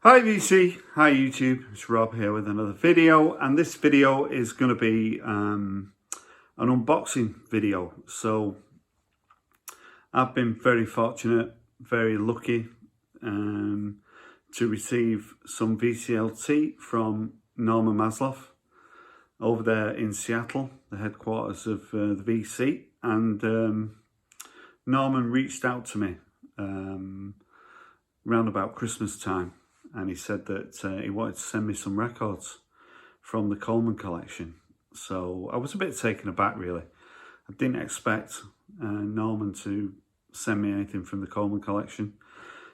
Hi VC, hi YouTube, it's Rob here with another video, and this video is going to be an unboxing video. So I've been very fortunate, very lucky to receive some Vclt from Norman Mazzy over there in Seattle, the headquarters of the VC, and Norman reached out to me round about Christmas time. And he said that he wanted to send me some records from the Coleman collection. So I was a bit taken aback, really. I didn't expect Norman to send me anything from the Coleman collection.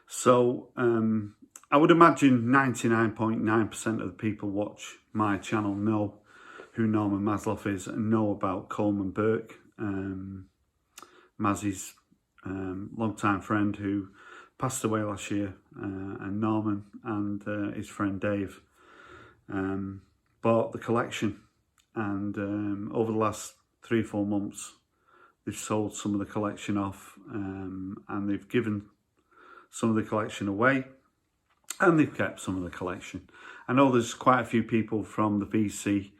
So I would imagine 99.9% of the people watch my channel know who Norman Mazzy is and know about Coleman Burke, Mazzy's long-time friend who passed away last year, and Norman and his friend Dave bought the collection, and over the last 3 or 4 months they've sold some of the collection off, and they've given some of the collection away, and they've kept some of the collection. I know there's quite a few people from the VC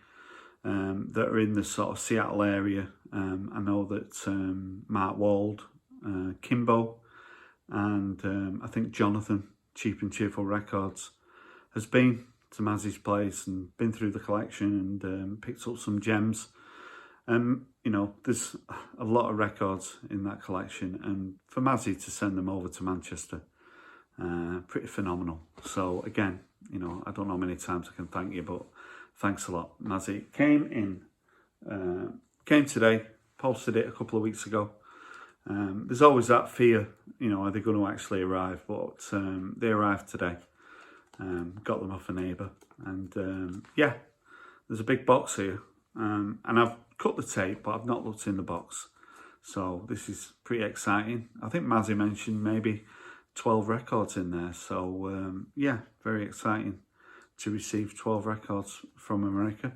that are in the sort of Seattle area. I know that Mark Wald, Kimbo, and I think Jonathan, Cheap and Cheerful Records, has been to Mazzy's place and been through the collection and picked up some gems. You know, there's a lot of records in that collection, and for Mazzy to send them over to Manchester, pretty phenomenal. So again, you know, I don't know how many times I can thank you, but thanks a lot, Mazzy. Came today, posted it a couple of weeks ago. There's always that fear, you know, are they going to actually arrive? But they arrived today. Got them off a neighbour, and yeah, there's a big box here, and I've cut the tape, but I've not looked in the box. So this is pretty exciting. I think Mazzy mentioned maybe 12 records in there. So yeah, very exciting to receive 12 records from America.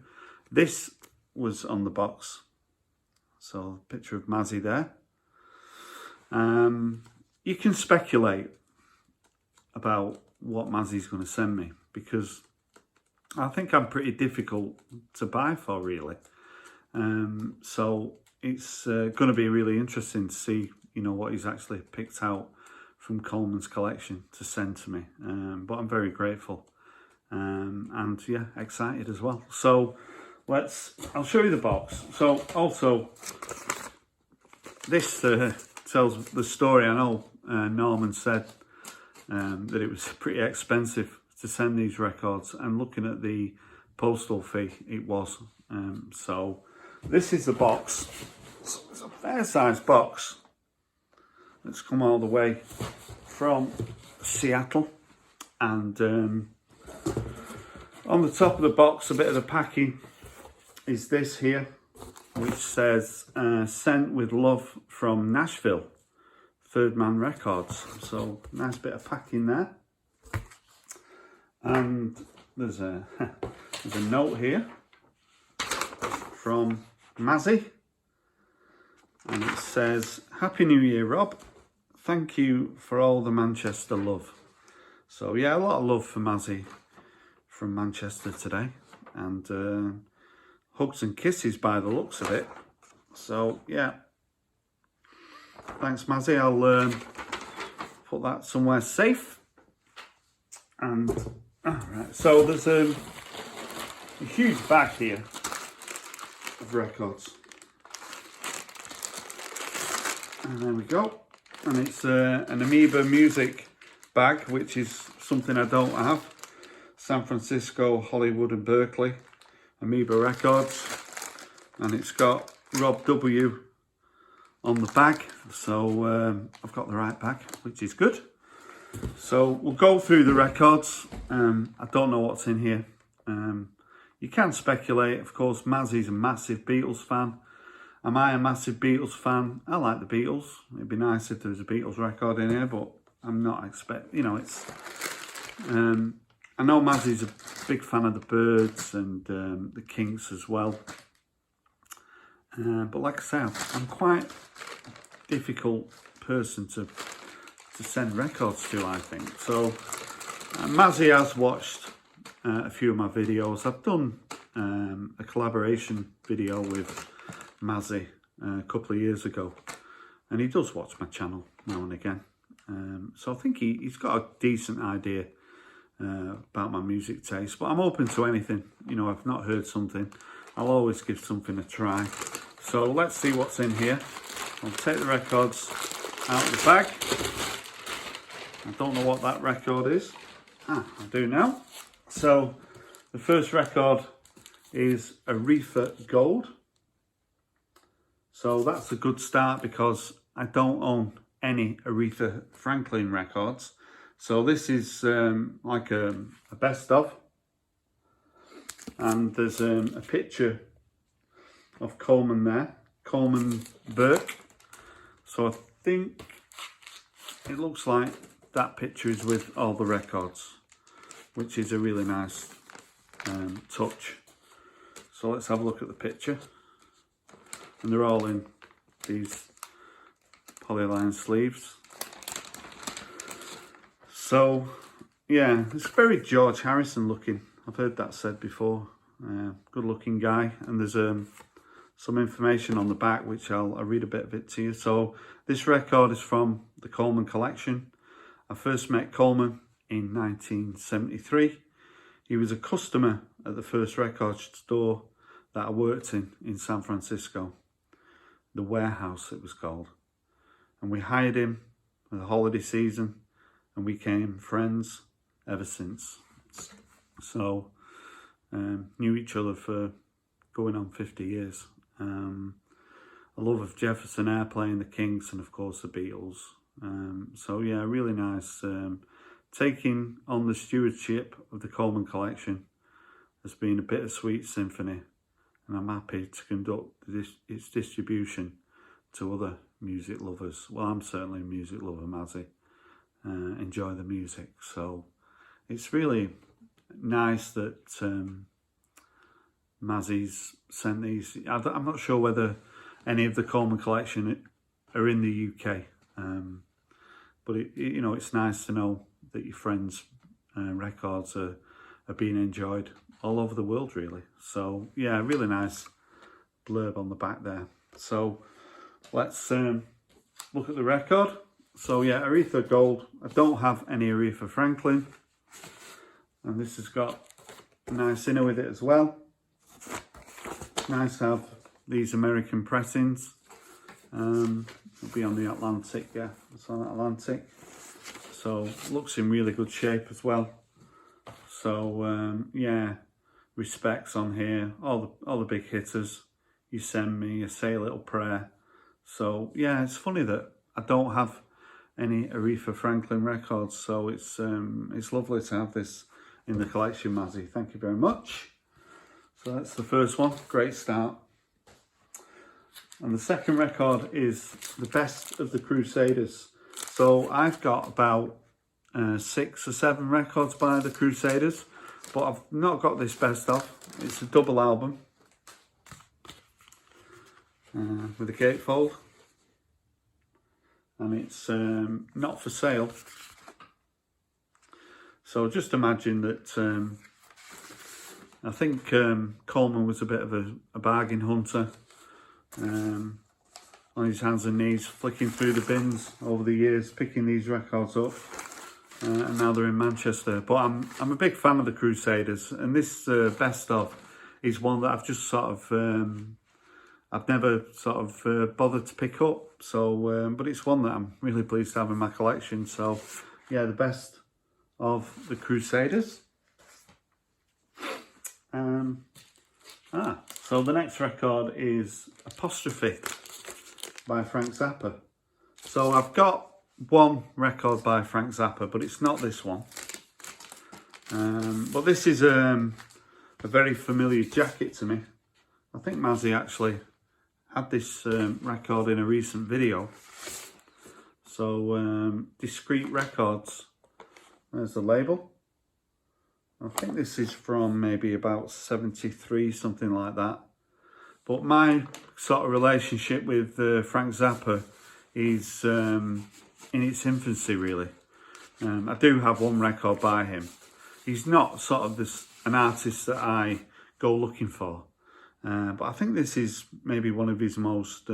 This was on the box. So picture of Mazzy there. You can speculate about what Mazzy's going to send me, because I think I'm pretty difficult to buy for, really. So it's going to be really interesting to see, you know, what he's actually picked out from Coleman's collection to send to me. But I'm very grateful, and yeah, excited as well. So I'll show you the box. So also this tells the story. I know Norman said that it was pretty expensive to send these records, and looking at the postal fee, it was. So this is the box. It's a fair sized box that's come all the way from Seattle, and on the top of the box, a bit of the packing is this here, which says sent with love from Nashville, Third Man Records. So nice bit of packing there, and there's a note here from Mazzy, and it says, "Happy New Year, Rob. Thank you for all the Manchester love." So yeah, a lot of love for Mazzy from Manchester today, and hugs and kisses by the looks of it. So yeah, thanks Mazzy. I'll put that somewhere safe. And alright, so there's a huge bag here of records, and there we go. And it's an Amoeba music bag, which is something I don't have. San Francisco, Hollywood and Berkeley Amoeba Records, and it's got Rob W on the bag. So I've got the right bag, which is good. So we'll go through the records. I don't know what's in here. You can speculate. Of course, Mazzy's a massive Beatles fan. Am I a massive Beatles fan? I like the Beatles. It'd be nice if there was a Beatles record in here, but I'm not you know, it's I know Mazzy's a big fan of the Byrds and the Kinks as well. But like I say, I'm quite a difficult person to send records to, I think. So Mazzy has watched a few of my videos. I've done a collaboration video with Mazzy a couple of years ago, and he does watch my channel now and again. So I think he's got a decent idea about my music taste, but I'm open to anything. You know, I've not heard something, I'll always give something a try. So let's see what's in here. I'll take the records out of the bag. I don't know what that record is. I do now. So the first record is Aretha Gold. So that's a good start because I don't own any Aretha Franklin records. So this is like a best of. And there's a picture of Coleman there, Coleman Burke. So I think it looks like that picture is with all the records, which is a really nice touch. So let's have a look at the picture. And they're all in these polyline sleeves. So yeah, it's very George Harrison looking. I've heard that said before. Good looking guy. And there's some information on the back, which I'll read a bit of it to you. So this record is from the Coleman collection. I first met Coleman in 1973. He was a customer at the first record store that I worked in San Francisco. The Warehouse, it was called. And we hired him for the holiday season, and we became friends ever since. So, knew each other for going on 50 years. A love of Jefferson Airplane, the Kinks, and of course the Beatles. So yeah, really nice. Taking on the stewardship of the Coleman collection has been a bittersweet symphony, and I'm happy to conduct its distribution to other music lovers. Well, I'm certainly a music lover, Mazzy. Enjoy the music. So it's really nice that Mazzy's sent these. I'm not sure whether any of the Coleman collection are in the UK, but you know, it's nice to know that your friends' records are being enjoyed all over the world, really. So yeah, really nice blurb on the back there. So let's look at the record. So yeah, Aretha Gold. I don't have any Aretha Franklin, and this has got a nice inner with it as well. Nice to have these American pressings. It'll be on the Atlantic, yeah, it's on Atlantic. So looks in really good shape as well. So yeah, respects on here, all the big hitters. You Send Me, I Say a Little Prayer. So yeah, it's funny that I don't have any Aretha Franklin records, so it's lovely to have this in the collection, Mazzy. Thank you very much. So that's the first one, great start. And the second record is the Best of the Crusaders. So I've got about 6 or 7 records by the Crusaders, but I've not got this best of. It's a double album with a gatefold, and it's not for sale. So just imagine that I think Coleman was a bit of a bargain hunter, on his hands and knees, flicking through the bins over the years, picking these records up, and now they're in Manchester. But I'm a big fan of the Crusaders, and this best of is one that I've just sort of I've never sort of bothered to pick up. So, but it's one that I'm really pleased to have in my collection. So, yeah, the Best of the Crusaders. So the next record is Apostrophe by Frank Zappa. So I've got one record by Frank Zappa, but it's not this one. But this is a very familiar jacket to me. I think Mazzy actually had this record in a recent video. So Discreet Records, there's the label. I think this is from maybe about 73, something like that. But my sort of relationship with Frank Zappa is in its infancy, really. I do have one record by him. He's not sort of an artist that I go looking for, but I think this is maybe one of his most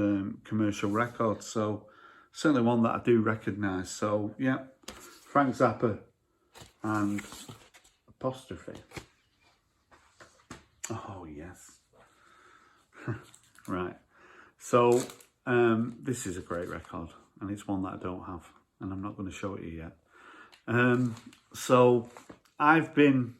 commercial records, so certainly one that I do recognise. So yeah, Frank Zappa and Apostrophe. Oh yes. Right, so this is a great record, and it's one that I don't have, and I'm not going to show it you yet. So I've been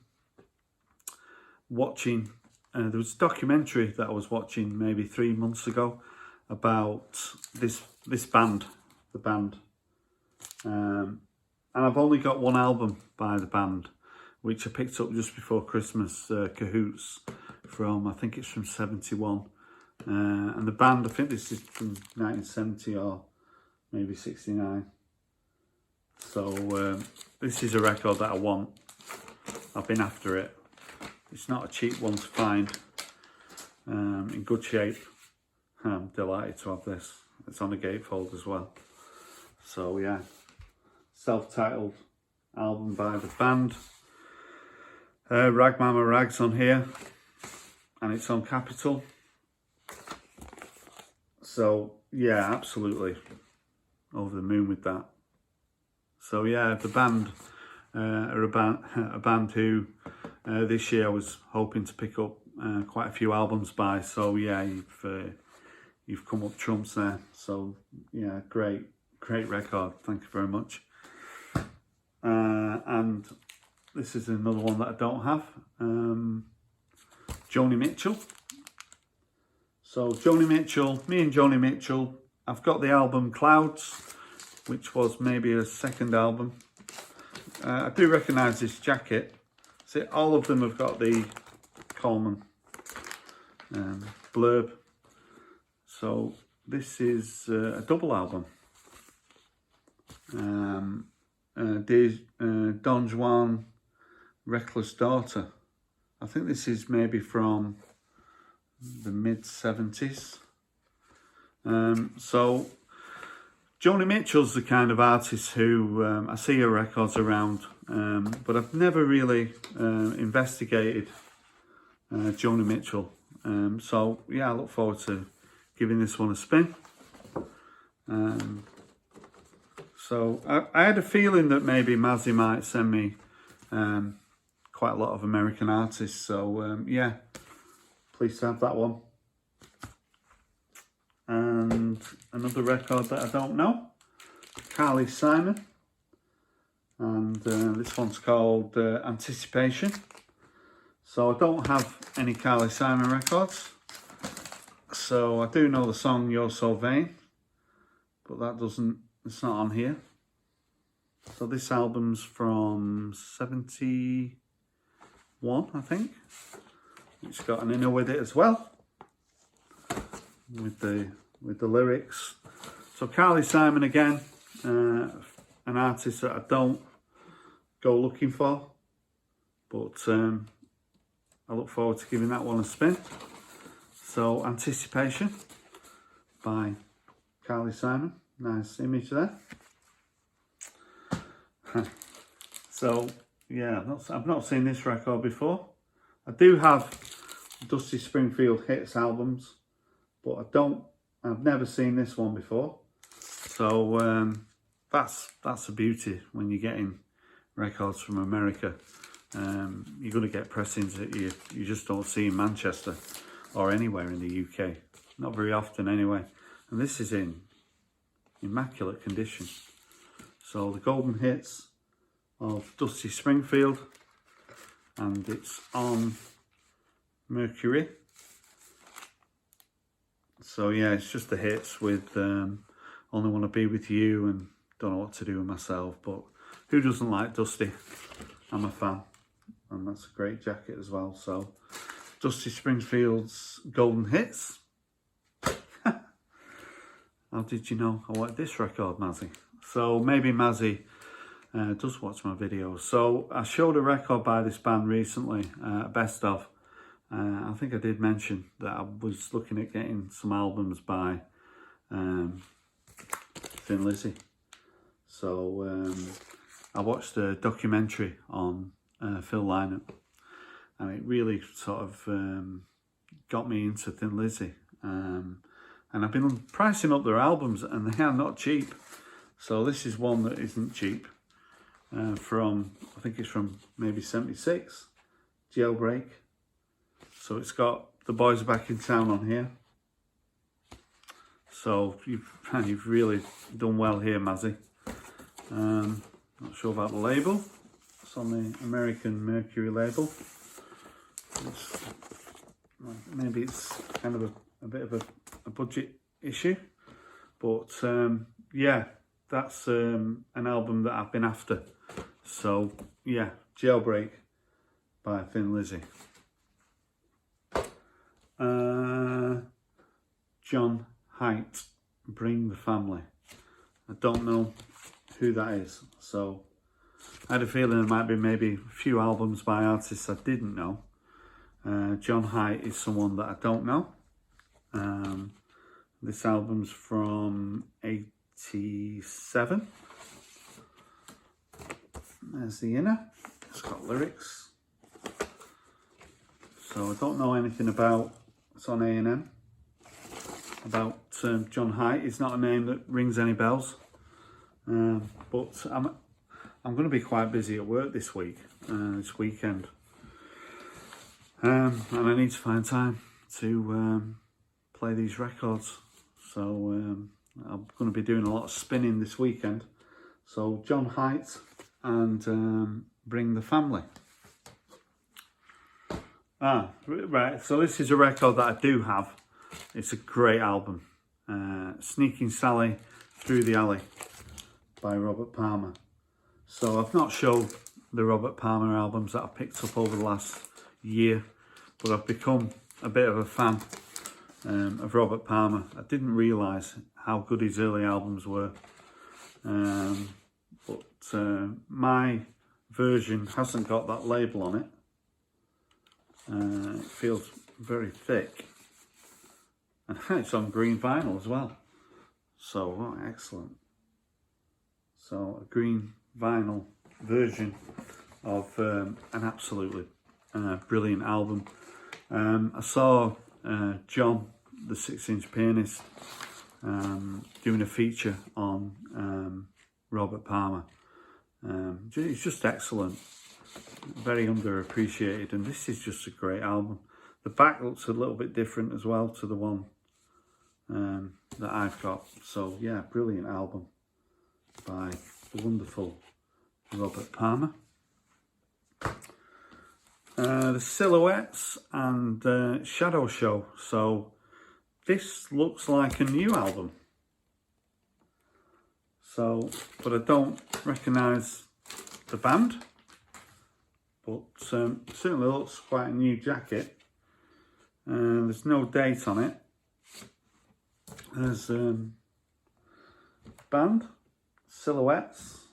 watching, there was a documentary that I was watching maybe 3 months ago about this band, the band. And I've only got one album by the band, which I picked up just before Christmas, Cahoots, from, I think it's from 71. And the band, I think this is from 1970 or maybe 69. So this is a record that I want. I've been after it. It's not a cheap one to find. In good shape. I'm delighted to have this. It's on a gatefold as well. So yeah, self-titled album by the band. Rag Mama Rag's on here, and it's on Capitol. So yeah, absolutely over the moon with that. So yeah, the band are a band who this year I was hoping to pick up quite a few albums by. So yeah, you've come up trumps there. So yeah, great record. Thank you very much. And this is another one that I don't have. Joni Mitchell. So me and Joni Mitchell, I've got the album Clouds, which was maybe a second album. I do recognise this jacket. See, all of them have got the Coleman blurb. So this is a double album. Don Juan, Reckless Daughter. I think this is maybe from the mid-70s. So Joni Mitchell's the kind of artist who I see her records around, but I've never really investigated Joni Mitchell. So yeah, I look forward to giving this one a spin. So I had a feeling that maybe Mazzy might send me quite a lot of American artists. So yeah, pleased to have that one. And another record that I don't know, Carly Simon, and this one's called Anticipation. So I don't have any Carly Simon records, so I do know the song You're So Vain, but it's not on here. So this album's from 71, I think. It's got an inner with it as well, with the lyrics. So Carly Simon again, an artist that I don't go looking for, but I look forward to giving that one a spin. So Anticipation by Carly Simon. Nice image there. So yeah, I've not seen this record before. I do have Dusty Springfield hits albums, but I've never seen this one before. So that's a beauty when you're getting records from America. You're going to get pressings that you just don't see in Manchester or anywhere in the UK. Not very often anyway. And this is in immaculate condition. So the golden hits of Dusty Springfield, and it's on Mercury. So yeah, it's just the hits with Only Want to Be With You and Don't Know What to Do With Myself. But who doesn't like Dusty? I'm a fan, and that's a great jacket as well. So Dusty Springfield's golden hits. How did you know I like this record, Mazzy? So maybe Mazzy does watch my videos. So I showed a record by this band recently, best of. I think I did mention that I was looking at getting some albums by Thin Lizzy. So I watched a documentary on Phil Lynott, and it really sort of got me into Thin Lizzy. And I've been pricing up their albums, and they are not cheap. So this is one that isn't cheap. From, I think it's from maybe 76, Jailbreak. So it's got The Boys Are Back in Town on here. So you've really done well here, Mazzy. Not sure about the label. It's on the American Mercury label. Maybe it's kind of a bit of a budget issue, but yeah, that's an album that I've been after. So yeah, Jailbreak by Thin Lizzy. John Haidt, Bring the Family. I don't know who that is, so I had a feeling there might be maybe a few albums by artists I didn't know. John Haidt is someone that I don't know. This album's from 87. There's the inner. It's got lyrics. So I don't know anything about, it's on A&M, about John Haidt. It's not a name that rings any bells. But I'm going to be quite busy at work this weekend. And I need to find time to play these records. So I'm going to be doing a lot of spinning this weekend. So John Haidt and Bring the Family. Right, so this is a record that I do have. It's a great album. Sneaking Sally Through the Alley by Robert Palmer. So I've not showed the Robert Palmer albums that I picked up over the last year, but I've become a bit of a fan of Robert Palmer. I didn't realise how good his early albums were, but my version hasn't got that label on it. It feels very thick, and it's on green vinyl as well, so oh, excellent. So a green vinyl version of an absolutely brilliant album. I saw John, the 6-inch pianist, doing a feature on Robert Palmer. He's just excellent, very underappreciated, and this is just a great album. The back looks a little bit different as well to the one that I've got. So yeah, brilliant album by the wonderful Robert Palmer. The Silhouettes and Shadow Show. So this looks like a new album. So, but I don't recognise the band. But certainly looks quite a new jacket. There's no date on it. There's band, Silhouettes.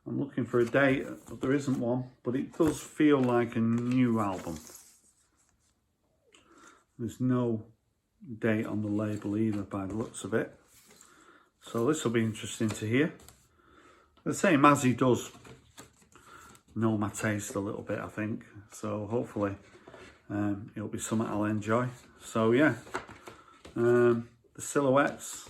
I'm looking for a date, but there isn't one. But it does feel like a new album. There's no date on the label either by the looks of it. So this will be interesting to hear. The same Mazzy does know my taste a little bit, I think. So hopefully it'll be something I'll enjoy. So yeah, the Silhouettes.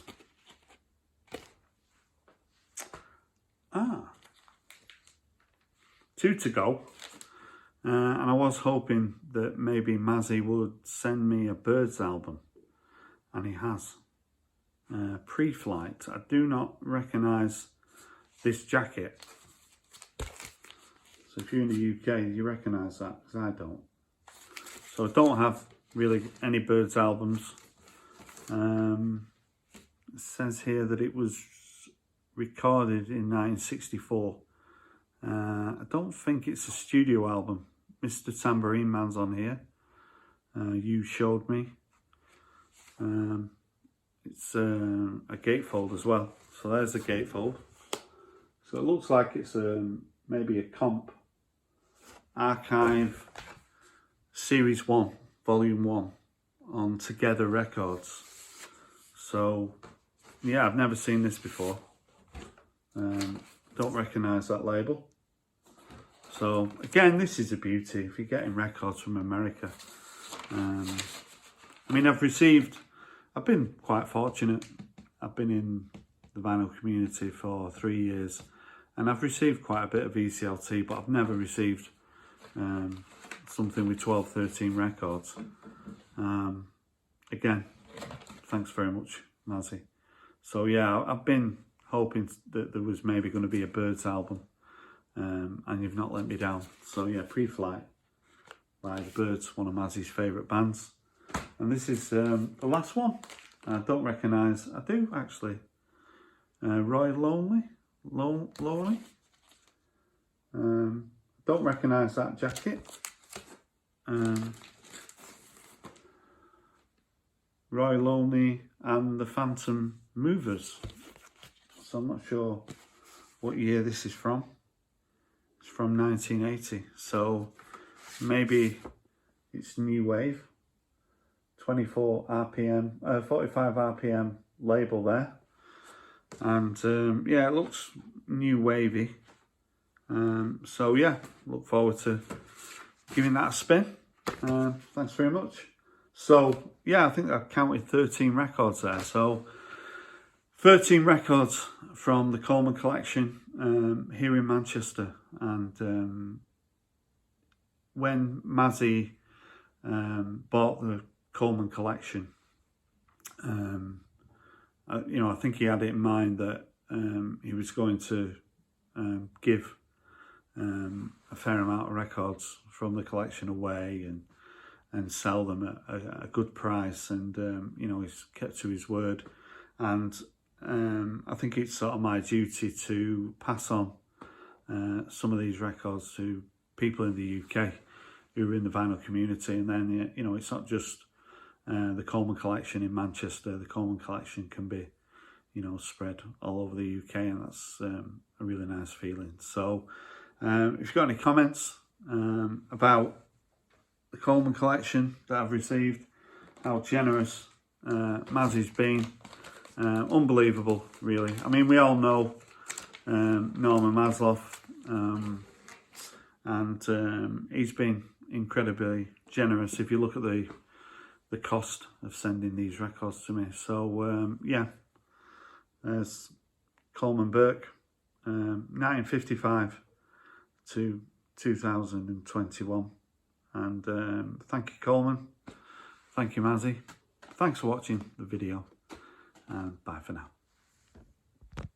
2 to go. And I was hoping that maybe Mazzy would send me a Birds album. And he has. Pre-Flight. I do not recognise this jacket. So if you're in the UK, you recognise that, because I don't. So I don't have really any Birds albums. It says here that it was recorded in 1964. I don't think it's a studio album. Mr. Tambourine Man's on here. You Showed Me. It's a gatefold as well. So there's the gatefold. So it looks like it's maybe a comp. Archive Series 1, Volume 1 on Together Records. So yeah, I've never seen this before. don't recognise that label. So again, this is a beauty if you're getting records from America. I mean, I've been quite fortunate. I've been in the vinyl community for 3 years, and I've received quite a bit of Vclt, but I've never received something with 12, 13 records. Again, thanks very much, Mazzy. So yeah, I've been hoping that there was maybe going to be a Birds album, and you've not let me down. So yeah, Pre-Flight by the Birds, one of Mazzy's favourite bands. And this is the last one. I don't recognise, I do actually, Roy Lonely. Don't recognise that jacket. Roy Lonely and the Phantom Movers. So I'm not sure what year this is from. It's from 1980. So maybe it's new wave. 24 RPM, 45 RPM label there. And yeah, it looks new wavy. So yeah, look forward to giving that a spin. Thanks very much. So yeah, I think I've counted 13 records there. So 13 records from the Coleman collection here in Manchester. And when Mazzy bought the Coleman collection, I think he had it in mind that he was going to give a fair amount of records from the collection away and sell them at a good price, and he's kept to his word. And I think it's sort of my duty to pass on some of these records to people in the UK who are in the vinyl community. And then it's not just the Coleman collection in Manchester. The Coleman collection can be spread all over the UK, and that's a really nice feeling. So if you've got any comments about the Coleman collection that I've received, how generous Mazzy's been, unbelievable really. I mean, we all know Norman Maslow, and he's been incredibly generous if you look at the cost of sending these records to me. So yeah, there's Coleman Burke, 1955 to 2021. And thank you, Coleman. Thank you, Mazzy. Thanks for watching the video, and bye for now.